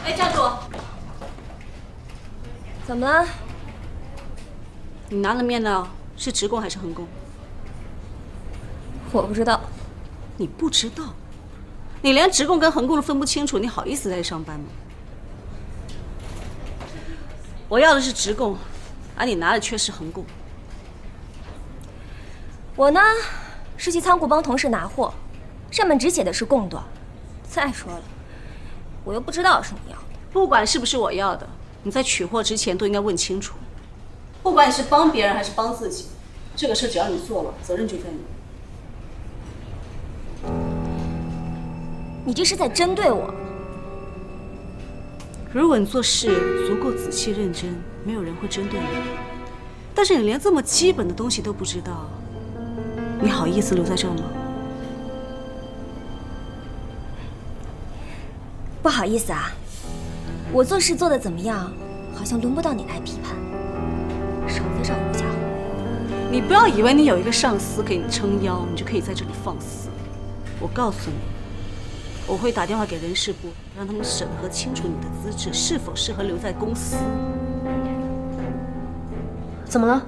哎，站住！怎么了？你拿的面料是直供还是横供？我不知道。你不知道？你连直供跟横供都分不清楚，你好意思在这上班吗？我要的是直供，而你拿的却是横供。我呢，是去仓库帮同事拿货，上面只写的是供短。再说了，我又不知道是你要的。不管是不是我要的，你在取货之前都应该问清楚。不管你是帮别人还是帮自己，这个事只要你做了，责任就在你。你这是在针对我。如果你做事足够仔细认真，没有人会针对你。但是你连这么基本的东西都不知道，你好意思留在这儿吗？不好意思啊，我做事做得怎么样，好像轮不到你来批判。少在这胡瞎话。你不要以为你有一个上司给你撑腰，你就可以在这里放肆。我告诉你，我会打电话给人事部，让他们审核清楚你的资质是否适合留在公司。怎么了？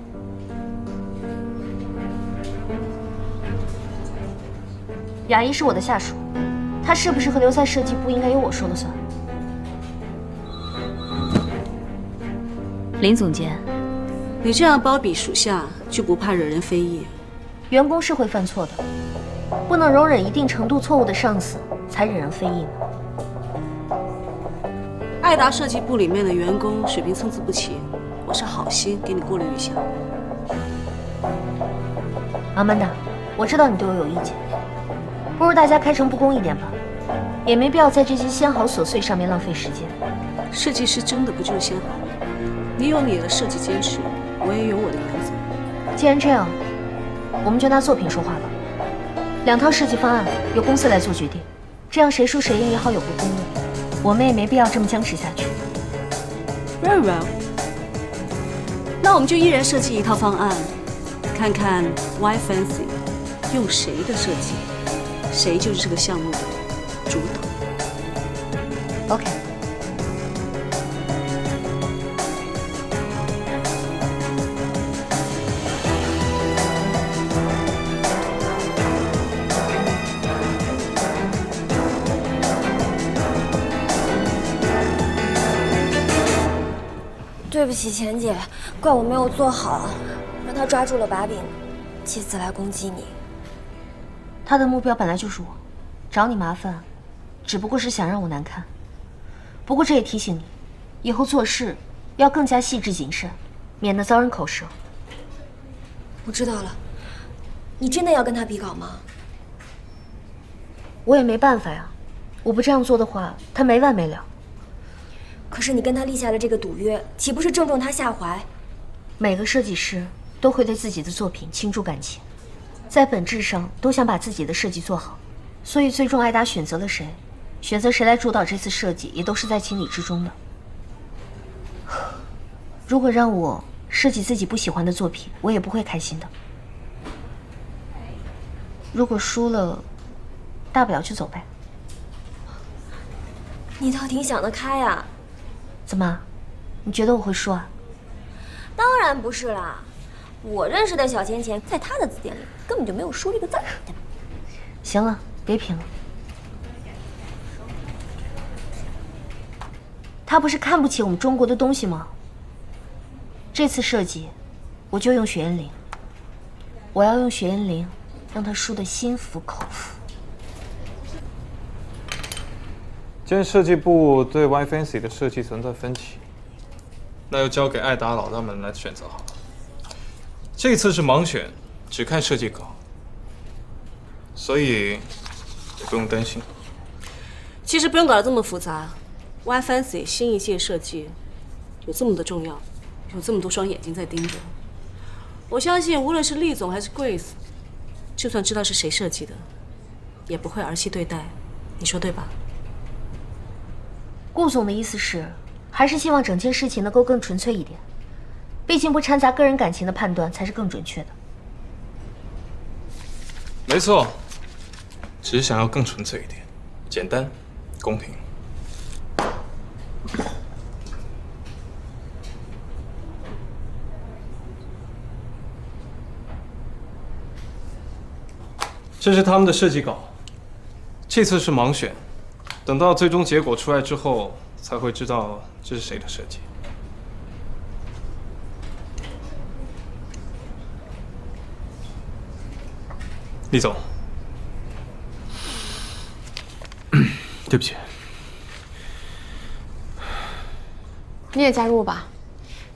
雅怡是我的下属，她适不适合留在设计部，应该由我说了算。林总监，你这样包庇属下，就不怕惹人非议？员工是会犯错的，不能容忍一定程度错误的上司，才惹人非议呢。爱达设计部里面的员工水平参差不齐，我是好心给你过滤一下。阿曼达，我知道你对我有意见，不如大家开诚布公一点吧，也没必要在这些纤毫琐碎上面浪费时间。设计师争的不就是纤毫吗？你有你的设计坚持，我也有我的原则。既然这样，我们就拿作品说话吧。2套设计方案由公司来做决定，这样谁输谁赢也好有个公论。我们也没必要这么僵持下去。Very well。那我们就一人设计一套方案，看看 Why Fancy 用谁的设计，谁就是这个项目的主导。 OK。对不起，钱姐，怪我没有做好，让他抓住了把柄，借此来攻击你。他的目标本来就是我，找你麻烦，只不过是想让我难堪。不过这也提醒你，以后做事要更加细致谨慎，免得遭人口舌。我知道了，你真的要跟他比稿吗？我也没办法呀，我不这样做的话，他没完没了。可是你跟他立下了这个赌约，岂不是正中他下怀？每个设计师都会对自己的作品倾注感情，在本质上都想把自己的设计做好，所以最终爱达选择了谁，选择谁来主导这次设计，也都是在情理之中的。如果让我设计自己不喜欢的作品，我也不会开心的。如果输了，大不了就走呗。你倒挺想得开呀。怎么，你觉得我会输啊？当然不是啦，我认识的小钱钱，在他的字典里根本就没有输这个字儿。行了，别贫了。他不是看不起我们中国的东西吗？这次设计，我就用雪烟灵。我要用雪烟灵，让他输得心服口服。见设计部对 Y Fancy 的设计存在分歧，那就交给爱达老大们来选择好了。这次是盲选，只看设计稿，所以也不用担心。其实不用搞得这么复杂。Y Fancy 新一届设计有这么的重要，有这么多双眼睛在盯着。我相信，无论是厉总还是 Grace， 就算知道是谁设计的，也不会儿戏对待。你说对吧？顾总的意思是，还是希望整件事情能够更纯粹一点，毕竟不掺杂个人感情的判断才是更准确的。没错，只是想要更纯粹一点，简单、公平。这是他们的设计稿，这次是盲选，等到最终结果出来之后，才会知道这是谁的设计。李总，对不起。你也加入吧。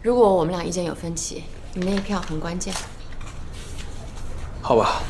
如果我们俩意见有分歧，你那一票很关键。好吧。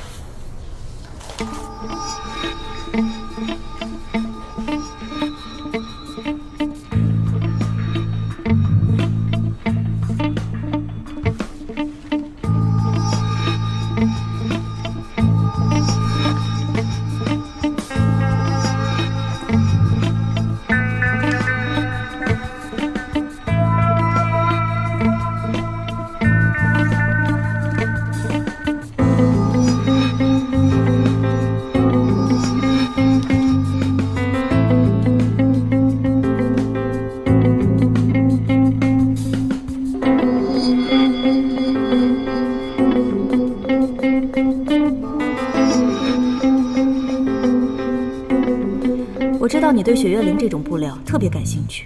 我知道你对雪月林这种布料特别感兴趣，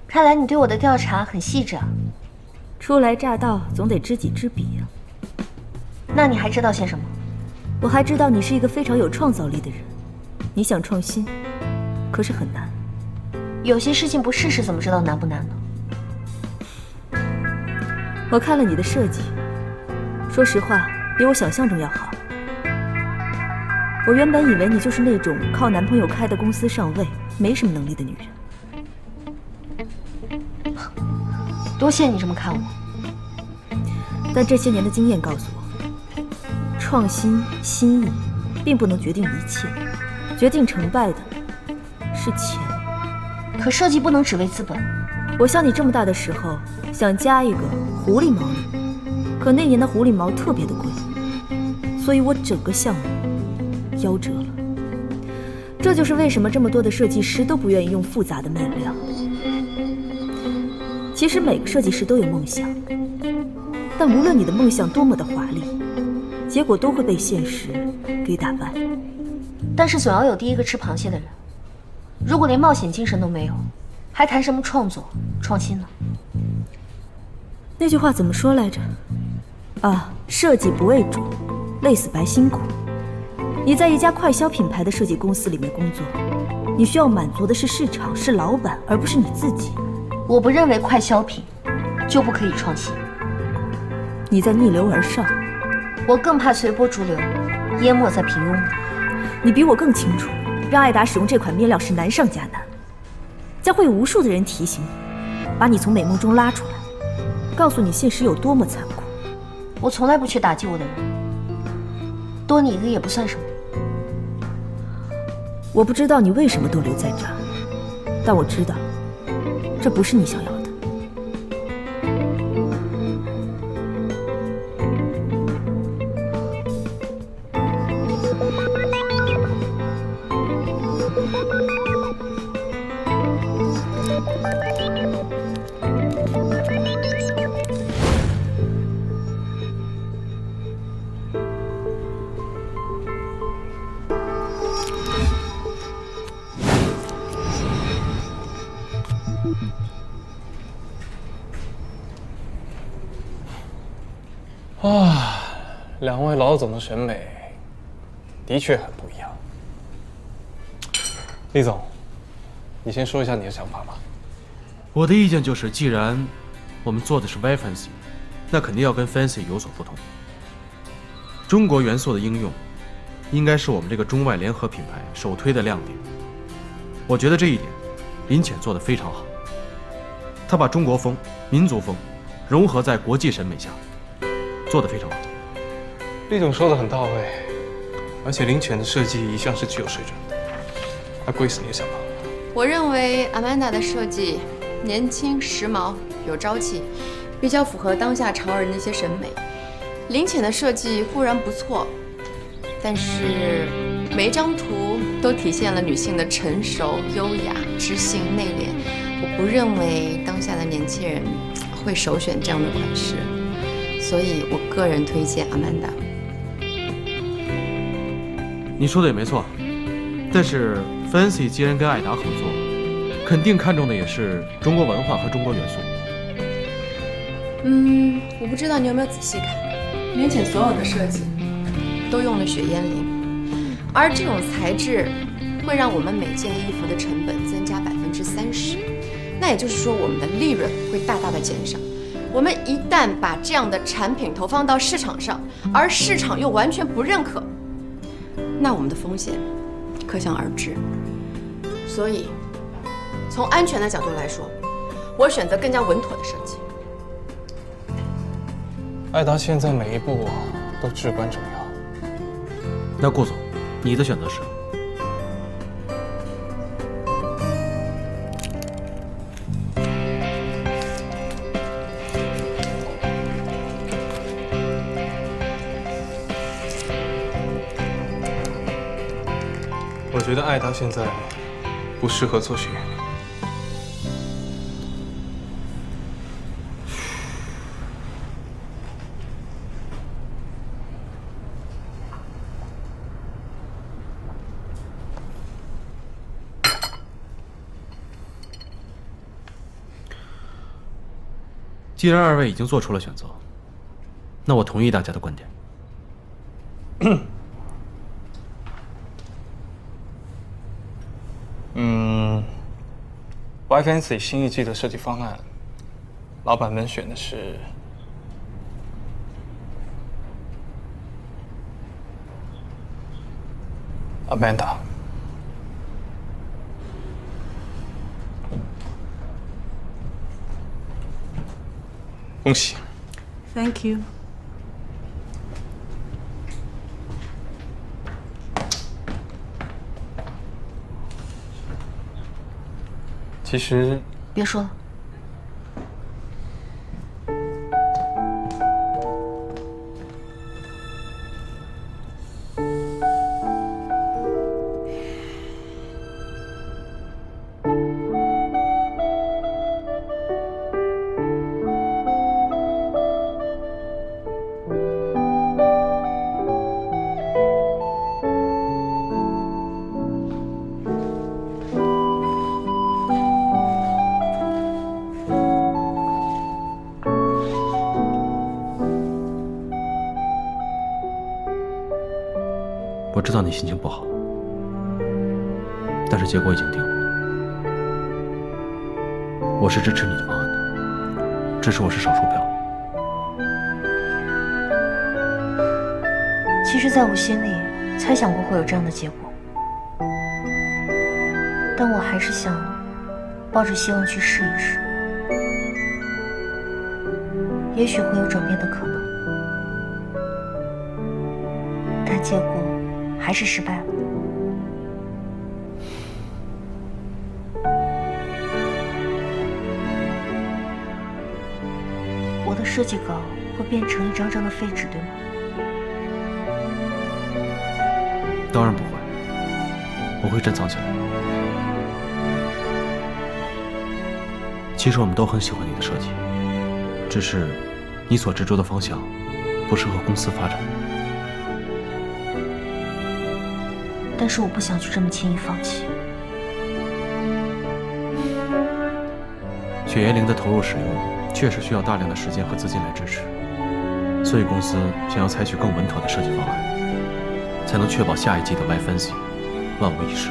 看来你对我的调查很细致啊。初来乍到，总得知己知彼呀。那你还知道些什么？我还知道你是一个非常有创造力的人，你想创新，可是很难。有些事情不试试怎么知道难不难呢？我看了你的设计，说实话，比我想象中要好。我原本以为你就是那种靠男朋友开的公司上位，没什么能力的女人。多谢你这么看我。但这些年的经验告诉我，创新、新意并不能决定一切，决定成败的是钱。可设计不能只为资本。我像你这么大的时候，想加一个狐狸毛里，可那年的狐狸毛特别的贵，所以我整个项目夭折了。这就是为什么这么多的设计师都不愿意用复杂的面料。其实每个设计师都有梦想，但无论你的梦想多么的华丽，结果都会被现实给打败。但是总要有第一个吃螃蟹的人。如果连冒险精神都没有，还谈什么创作、创新呢？那句话怎么说来着？啊，设计不为主，累死白辛苦。你在一家快消品牌的设计公司里面工作，你需要满足的是市场，是老板，而不是你自己。我不认为快消品就不可以创新。你在逆流而上，我更怕随波逐流，淹没在平庸里。你比我更清楚，让艾达使用这款面料是难上加难，将会有无数的人提醒你，把你从美梦中拉出来，告诉你现实有多么残酷。我从来不去打击我的人，多你一个也不算什么。我不知道你为什么逗留在这儿，但我知道，这不是你想要的。啊，两位老总的审美的确很不一样。厉总，你先说一下你的想法吧。我的意见就是，既然我们做的是 Y-Fancy， 那肯定要跟 Fancy 有所不同。中国元素的应用，应该是我们这个中外联合品牌首推的亮点。我觉得这一点，林浅做得非常好。他把中国风、民族风融合在国际审美下，做得非常好。厉总说的很到位，而且林浅的设计一向是具有水准的。那Grace你的想法？我认为 Amanda 的设计年轻、时髦、有朝气，比较符合当下潮人的一些审美。林浅的设计固然不错，但是每一张图都体现了女性的成熟、优雅、知性、内敛。我不认为当下的年轻人会首选这样的款式，所以我个人推荐阿曼达。你说的也没错，但是 Fancy 既然跟艾达合作，肯定看重的也是中国文化和中国元素。我不知道你有没有仔细看，年前所有的设计都用了雪烟绫，而这种材质会让我们每件衣服的成本增加30%，那也就是说我们的利润会大大的减少。我们一旦把这样的产品投放到市场上，而市场又完全不认可，那我们的风险可想而知。所以，从安全的角度来说，我选择更加稳妥的设计。艾达现在每一步都至关重要。那顾总，你的选择是？我觉得艾达现在不适合做学员。既然二位已经做出了选择，那我同意大家的观点。YFancy 新一季的设计方案，老板们选的是Amanda。恭喜 Thank you。其实别说了，我知道你心情不好，但是结果已经定了。我是支持你的方案的，只是我是少数票。其实，在我心里猜想过会有这样的结果，但我还是想抱着希望去试一试，也许会有转变的可能，但结果还是失败了。我的设计稿会变成一张张的废纸，对吗？当然不会，我会珍藏起来。其实我们都很喜欢你的设计，只是你所执着的方向不适合公司发展。但是我不想就这么轻易放弃。雪椰灵的投入使用确实需要大量的时间和资金来支持，所以公司想要采取更稳妥的设计方案，才能确保下一季的 YFancy 万无一失。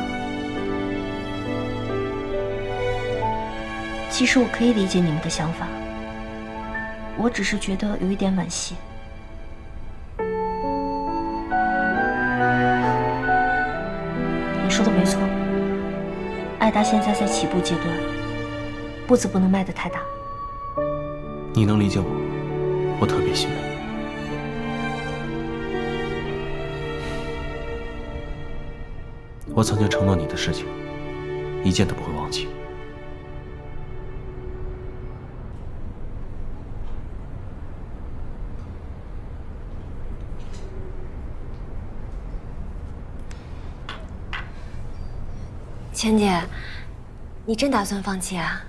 其实我可以理解你们的想法，我只是觉得有一点惋惜。你说的没错，艾达现在在起步阶段，步子不能迈得太大。你能理解我，我特别欣慰。我曾经承诺你的事情，一件都不会忘记。钱姐，你真打算放弃啊？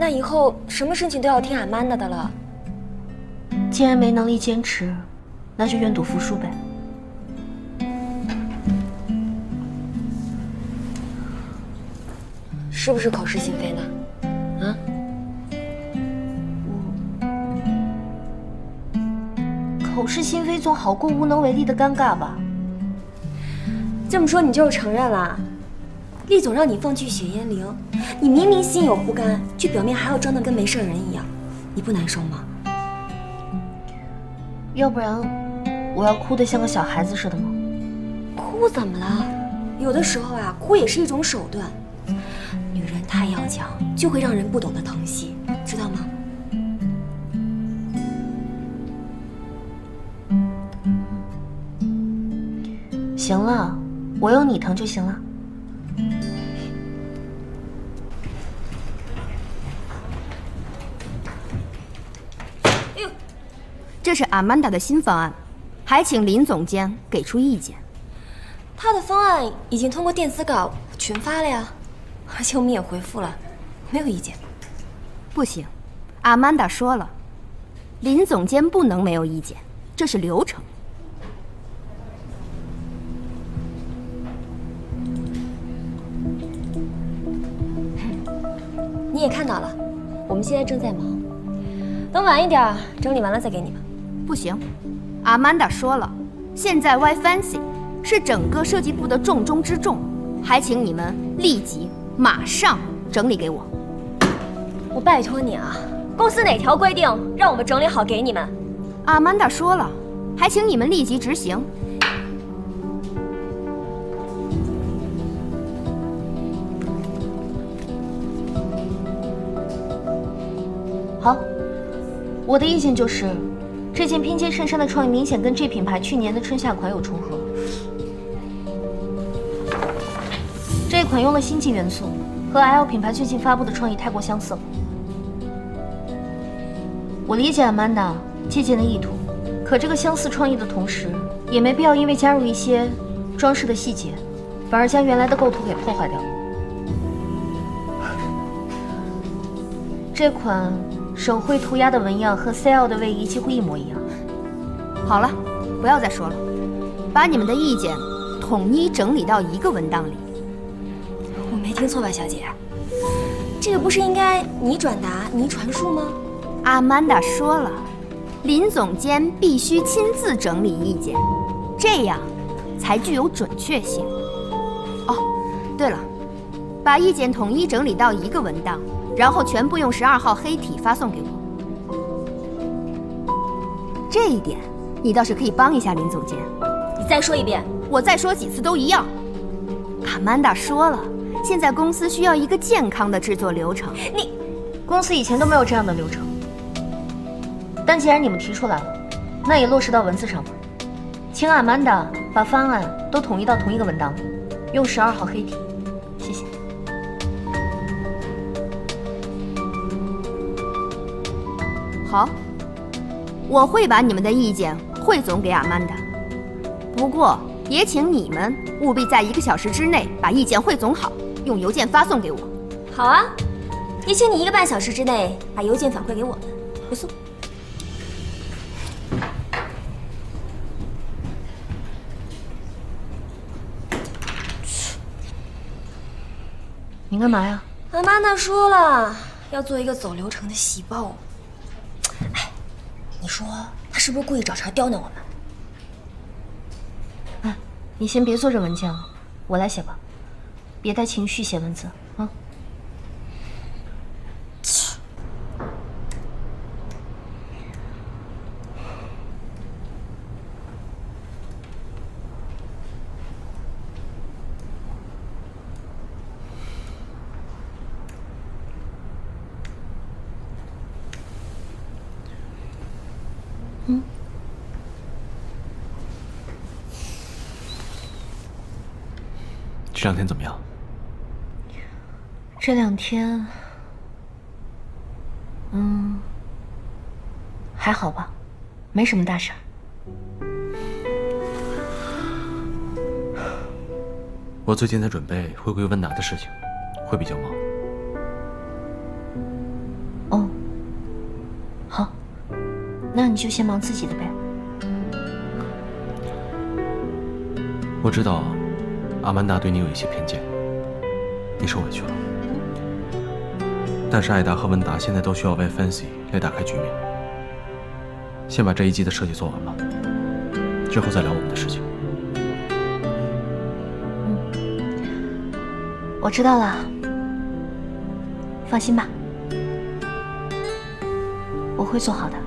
那以后什么事情都要听阿曼达的了。既然没能力坚持，那就愿赌服输呗。是不是口是心非呢？啊？口是心非总好过无能为力的尴尬吧？这么说你就是承认了？厉总让你放去雪烟灵，你明明心有不甘，却表面还要装得跟没事人一样，你不难受吗？要不然我要哭得像个小孩子似的吗？哭怎么了？有的时候啊，哭也是一种手段。女人太要强，就会让人不懂得疼惜，知道吗？行了，我有你疼就行了。这是阿曼达的新方案，还请林总监给出意见。他的方案已经通过电子稿群发了呀，而且我们也回复了，没有意见。不行，阿曼达说了，林总监不能没有意见，这是流程。你也看到了，我们现在正在忙，等晚一点整理完了再给你们。不行，阿曼达说了，现在 Y Fancy 是整个设计部的重中之重，还请你们立即马上整理给我。我拜托你啊，公司哪条规定让我们整理好给你们？阿曼达说了，还请你们立即执行。好，我的意见就是，这件拼接衬衫的创意明显跟这品牌去年的春夏款有重合。这款用了星际元素，和 L 品牌最近发布的创意太过相似了。我理解Amanda借鉴的意图，可这个相似创意的同时，也没必要因为加入一些装饰的细节，反而将原来的构图给破坏掉。这款手绘涂鸦的纹样和 CL 的卫衣几乎一模一样。好了，不要再说了，把你们的意见统一整理到一个文档里。我没听错吧，小姐？这个不是应该你转达、你传述吗？阿曼达说了，林总监必须亲自整理意见，这样才具有准确性。哦，对了，把意见统一整理到一个文档，然后全部用12号黑体发送给我。这一点你倒是可以帮一下林总监。你再说一遍。我再说几次都一样。阿曼达说了，现在公司需要一个健康的制作流程。你，公司以前都没有这样的流程。但既然你们提出来了，那也落实到文字上吧。请Amanda把方案都统一到同一个文档里，用12号黑体。谢谢。好，我会把你们的意见汇总给阿曼达，不过也请你们务必在1个小时之内把意见汇总好，用邮件发送给我。好啊，也请你1个半小时之内把邮件反馈给我们，不送。你干嘛呀？阿曼达说了，要做一个走流程的喜报。哎，你说他是不是故意找茬刁难我们？哎，你先别做这文件了，我来写吧，别带情绪写文字啊。这2天怎么样？这2天，还好吧，没什么大事儿。我最近在准备回归温拿的事情，会比较忙。那你就先忙自己的呗。我知道阿曼达对你有一些偏见，你受委屈了。但是艾达和温达现在都需要 Y Fancy 来打开局面。先把这一季的设计做完吧，之后再聊我们的事情。我知道了，放心吧，我会做好的。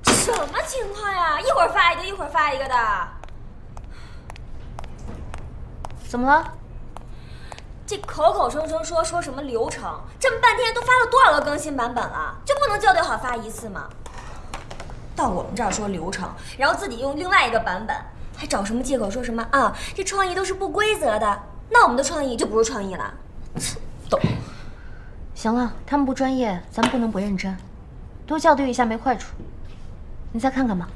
什么情况呀？一会儿发一个，一会儿发一个的。怎么了？这口口声声说什么流程，这么半天都发了多少个更新版本了，就不能校对好发一次吗？到我们这儿说流程，然后自己用另外一个版本，还找什么借口说什么啊？这创意都是不规则的，那我们的创意就不是创意了。懂？行了，他们不专业，咱们不能不认真，多校对一下没坏处。你再看看吧。